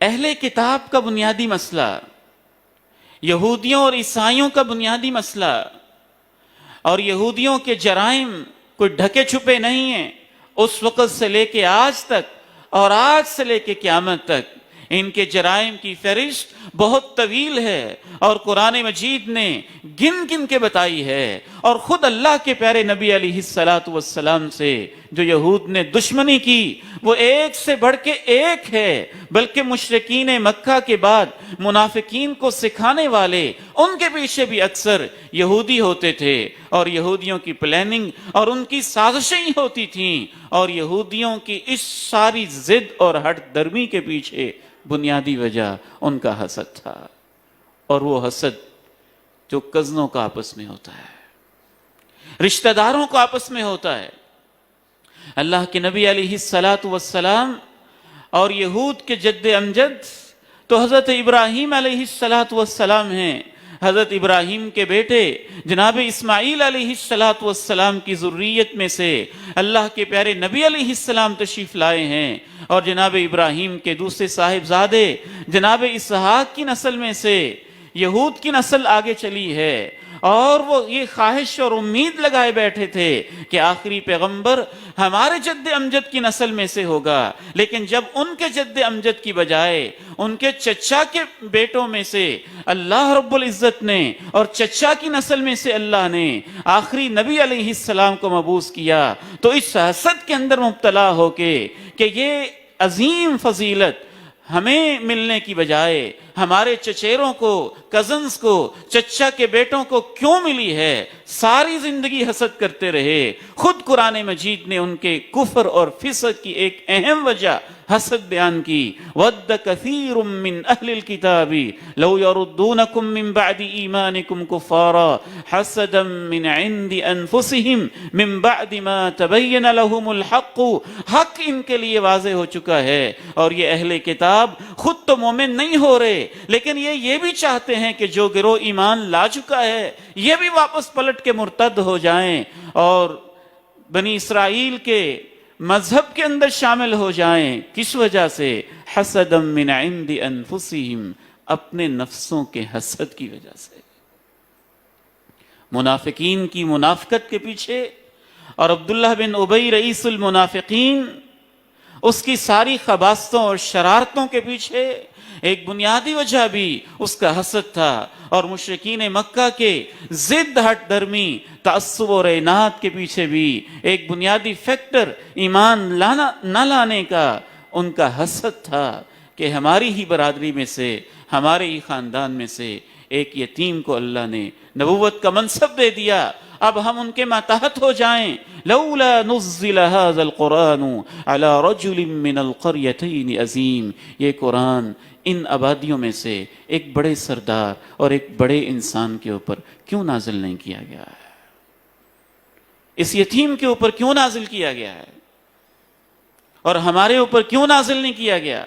اہل کتاب کا بنیادی مسئلہ، یہودیوں اور عیسائیوں کا بنیادی مسئلہ، اور یہودیوں کے جرائم کوئی ڈھکے چھپے نہیں ہیں، اس وقت سے لے کے آج تک اور آج سے لے کے قیامت تک ان کے جرائم کی فہرست بہت طویل ہے، اور قرآن مجید نے گن گن کے بتائی ہے، اور خود اللہ کے پیارے نبی علیہ الصلاۃ والسلام سے جو یہود نے دشمنی کی وہ ایک سے بڑھ کے ایک ہے، بلکہ مشرکین مکہ کے بعد منافقین کو سکھانے والے ان کے پیچھے بھی اکثر یہودی ہوتے تھے، اور یہودیوں کی پلاننگ اور ان کی سازشیں ہی ہوتی تھیں، اور یہودیوں کی اس ساری ضد اور ہٹ درمی کے پیچھے بنیادی وجہ ان کا حسد تھا، اور وہ حسد جو کزنوں کا آپس میں ہوتا ہے، رشتہ داروں کو آپس میں ہوتا ہے۔ اللہ کے نبی علیہ الصلاۃ والسلام اور یہود کے جد امجد تو حضرت ابراہیم علیہ الصلاۃ والسلام ہیں، حضرت ابراہیم کے بیٹے جناب اسماعیل علیہ الصلاۃ والسلام کی ذریت میں سے اللہ کے پیارے نبی علیہ السلام تشریف لائے ہیں، اور جناب ابراہیم کے دوسرے صاحبزادے جناب اسحاق کی نسل میں سے یہود کی نسل آگے چلی ہے، اور وہ یہ خواہش اور امید لگائے بیٹھے تھے کہ آخری پیغمبر ہمارے جد امجد کی نسل میں سے ہوگا، لیکن جب ان کے جد امجد کی بجائے ان کے چچا کے بیٹوں میں سے اللہ رب العزت نے اور چچا کی نسل میں سے اللہ نے آخری نبی علیہ السلام کو مبعوث کیا، تو اس حسد کے اندر مبتلا ہو کے کہ یہ عظیم فضیلت ہمیں ملنے کی بجائے ہمارے چچیروں کو، کزنز کو، چچا کے بیٹوں کو کیوں ملی ہے، ساری زندگی حسد کرتے رہے۔ خود قرآن مجید نے ان کے کفر اور فسق کی ایک اہم وجہ حسد بیان کی، وَدَّ كَثِيرٌ مِّنْ أَهْلِ الْكِتَابِ لَوْ يَرُدُّونَكُم مِّن بَعْدِ إِيمَانِكُمْ كُفَّارًا حَسَدًا مِّنْ عِندِ أَنفُسِهِمْ مِّن بَعْدِ مَا تَبَيَّنَ لَهُمُ الْحَقُّ۔ حق ان کے لیے واضح ہو چکا ہے، اور یہ اہل کتاب خود تو مومن نہیں ہو رہے، لیکن یہ بھی چاہتے ہیں کہ جو گروہ ایمان لا چکا ہے یہ بھی واپس پلٹ کے مرتد ہو جائیں اور بنی اسرائیل کے مذہب کے اندر شامل ہو جائیں۔ کس وجہ سے؟ حسدا من عند انفسہم، اپنے نفسوں کے حسد کی وجہ سے، منافقین کی منافقت کے پیچھے، اور عبداللہ بن ابی رئیس المنافقین اس کی ساری خباثتوں اور شرارتوں کے پیچھے ایک بنیادی وجہ بھی اس کا حسد تھا، اور مشرکین مکہ کے ضد ہٹ درمی، تعصب اور عناد کے پیچھے بھی ایک بنیادی فیکٹر ایمان نہ لانے کا ان کا حسد تھا کہ ہماری ہی برادری میں سے، ہمارے ہی خاندان میں سے ایک یتیم کو اللہ نے نبوت کا منصب دے دیا، اب ہم ان کے ماتحت ہو جائیں۔ لولا نزل هذا القرآن على رجل من القريتين عظیم، یہ قرآن ان آبادیوں میں سے ایک بڑے سردار اور ایک بڑے انسان کے اوپر کیوں نازل نہیں کیا گیا ہے؟ اس یتیم کے اوپر کیوں نازل کیا گیا ہے، اور ہمارے اوپر کیوں نازل نہیں کیا گیا؟